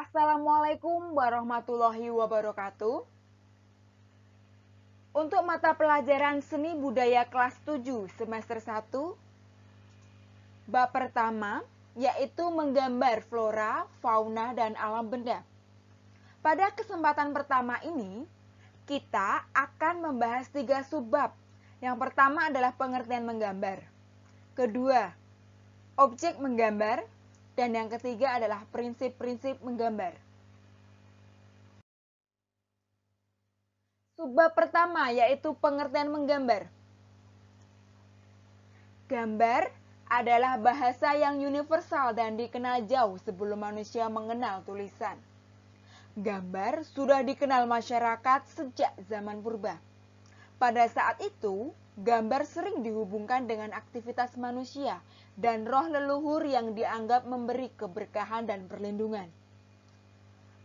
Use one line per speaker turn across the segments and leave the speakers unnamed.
Assalamualaikum warahmatullahi wabarakatuh. Untuk mata pelajaran Seni Budaya kelas 7 semester 1, bab pertama yaitu menggambar flora, fauna, dan alam benda. Pada kesempatan pertama ini, kita akan membahas 3 subbab. Yang pertama adalah pengertian menggambar. Kedua, objek menggambar. Dan yang ketiga adalah prinsip-prinsip menggambar. Subbab pertama yaitu pengertian menggambar. Gambar adalah bahasa yang universal dan dikenal jauh sebelum manusia mengenal tulisan. Gambar sudah dikenal masyarakat sejak zaman purba. Pada saat itu, gambar sering dihubungkan dengan aktivitas manusia dan roh leluhur yang dianggap memberi keberkahan dan perlindungan.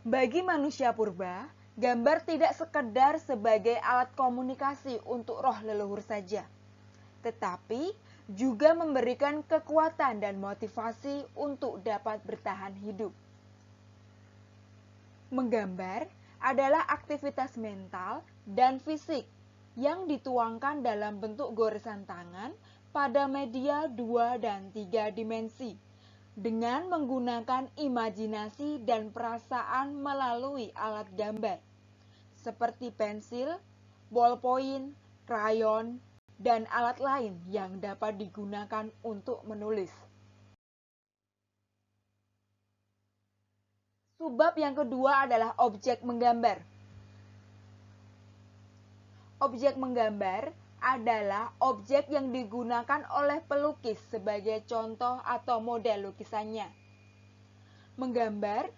Bagi manusia purba, gambar tidak sekedar sebagai alat komunikasi untuk roh leluhur saja, tetapi juga memberikan kekuatan dan motivasi untuk dapat bertahan hidup. Menggambar adalah aktivitas mental dan fisik yang dituangkan dalam bentuk goresan tangan pada media 2 dan 3 dimensi dengan menggunakan imajinasi dan perasaan melalui alat gambar seperti pensil, ballpoint, krayon, dan alat lain yang dapat digunakan untuk menulis. Subbab yang kedua adalah objek menggambar. Objek menggambar adalah objek yang digunakan oleh pelukis sebagai contoh atau model lukisannya. Menggambar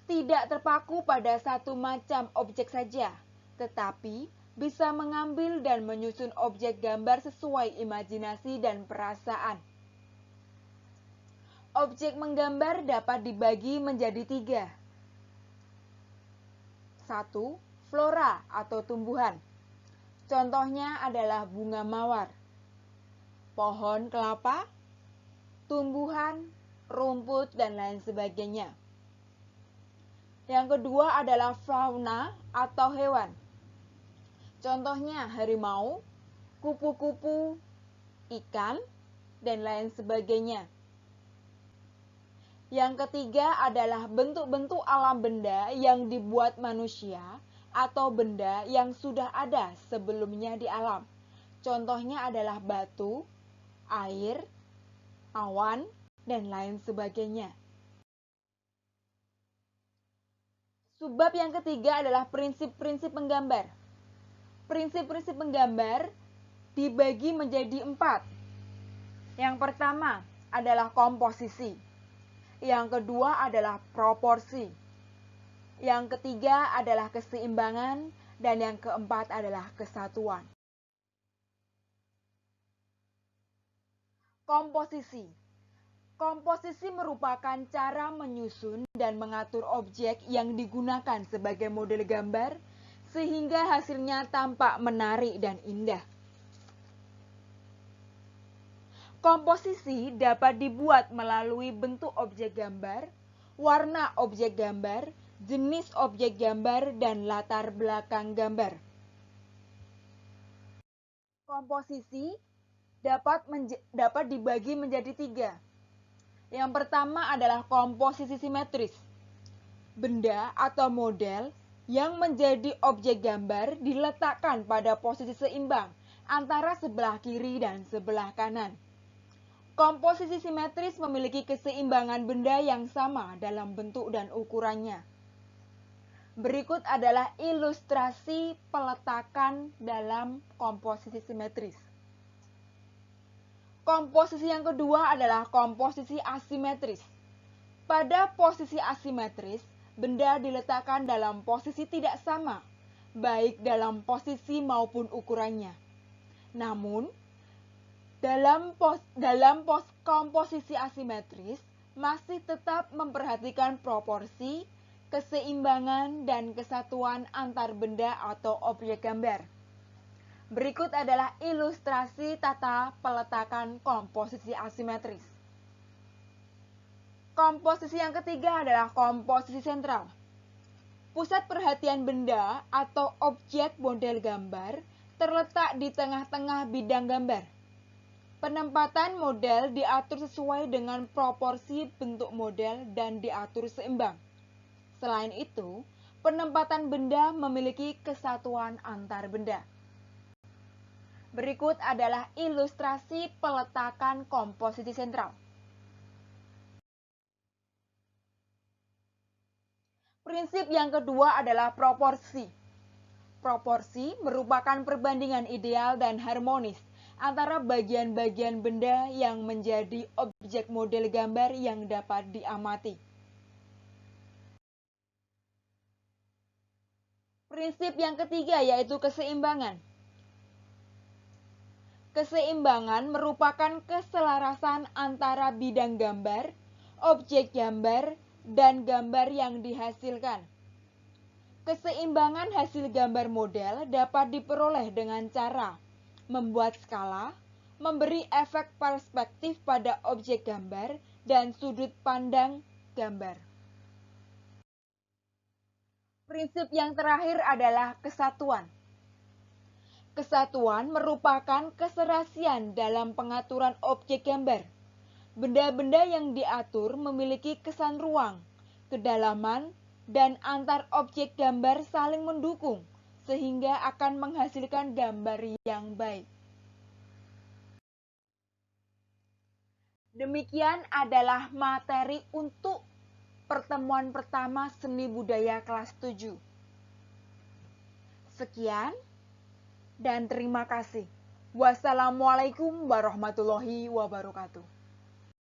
tidak terpaku pada satu macam objek saja, tetapi bisa mengambil dan menyusun objek gambar sesuai imajinasi dan perasaan. Objek menggambar dapat dibagi menjadi 3. 1. Flora atau tumbuhan. Contohnya adalah bunga mawar, pohon kelapa, tumbuhan, rumput, dan lain sebagainya. Yang kedua adalah fauna atau hewan. Contohnya harimau, kupu-kupu, ikan, dan lain sebagainya. Yang ketiga adalah bentuk-bentuk alam benda yang dibuat manusia atau benda yang sudah ada sebelumnya di alam. Contohnya adalah batu, air, awan, dan lain sebagainya. Subbab yang ketiga adalah prinsip-prinsip menggambar. Prinsip-prinsip menggambar dibagi menjadi 4. Yang pertama adalah komposisi. Yang kedua adalah proporsi. Yang ketiga adalah keseimbangan, dan yang keempat adalah kesatuan. Komposisi. Komposisi merupakan cara menyusun dan mengatur objek yang digunakan sebagai model gambar sehingga hasilnya tampak menarik dan indah. Komposisi dapat dibuat melalui bentuk objek gambar, warna objek gambar, jenis objek gambar, dan latar belakang gambar. Komposisi dapat dibagi menjadi 3. Yang pertama adalah komposisi simetris. Benda atau model yang menjadi objek gambar diletakkan pada posisi seimbang antara sebelah kiri dan sebelah kanan. Komposisi simetris memiliki keseimbangan benda yang sama dalam bentuk dan ukurannya. Berikut adalah ilustrasi peletakan dalam komposisi simetris. Komposisi yang kedua adalah komposisi asimetris. Pada posisi asimetris, benda diletakkan dalam posisi tidak sama, baik dalam posisi maupun ukurannya. Namun, dalam komposisi asimetris masih tetap memperhatikan proporsi, keseimbangan, dan kesatuan antar benda atau objek gambar. Berikut adalah ilustrasi tata peletakan komposisi asimetris. Komposisi yang ketiga adalah komposisi sentral. Pusat perhatian benda atau objek model gambar terletak di tengah-tengah bidang gambar. Penempatan model diatur sesuai dengan proporsi bentuk model dan diatur seimbang. Selain itu, penempatan benda memiliki kesatuan antar benda. Berikut adalah ilustrasi peletakan komposisi sentral. Prinsip yang kedua adalah proporsi. Proporsi merupakan perbandingan ideal dan harmonis antara bagian-bagian benda yang menjadi objek model gambar yang dapat diamati. Prinsip yang ketiga yaitu keseimbangan. Keseimbangan merupakan keselarasan antara bidang gambar, objek gambar, dan gambar yang dihasilkan. Keseimbangan hasil gambar model dapat diperoleh dengan cara membuat skala, memberi efek perspektif pada objek gambar, dan sudut pandang gambar. Prinsip yang terakhir adalah kesatuan. Kesatuan merupakan keserasian dalam pengaturan objek gambar. Benda-benda yang diatur memiliki kesan ruang, kedalaman, dan antar objek gambar saling mendukung, sehingga akan menghasilkan gambar yang baik. Demikian adalah materi untuk pertemuan pertama seni budaya kelas 7. Sekian dan terima kasih. Wassalamualaikum warahmatullahi wabarakatuh.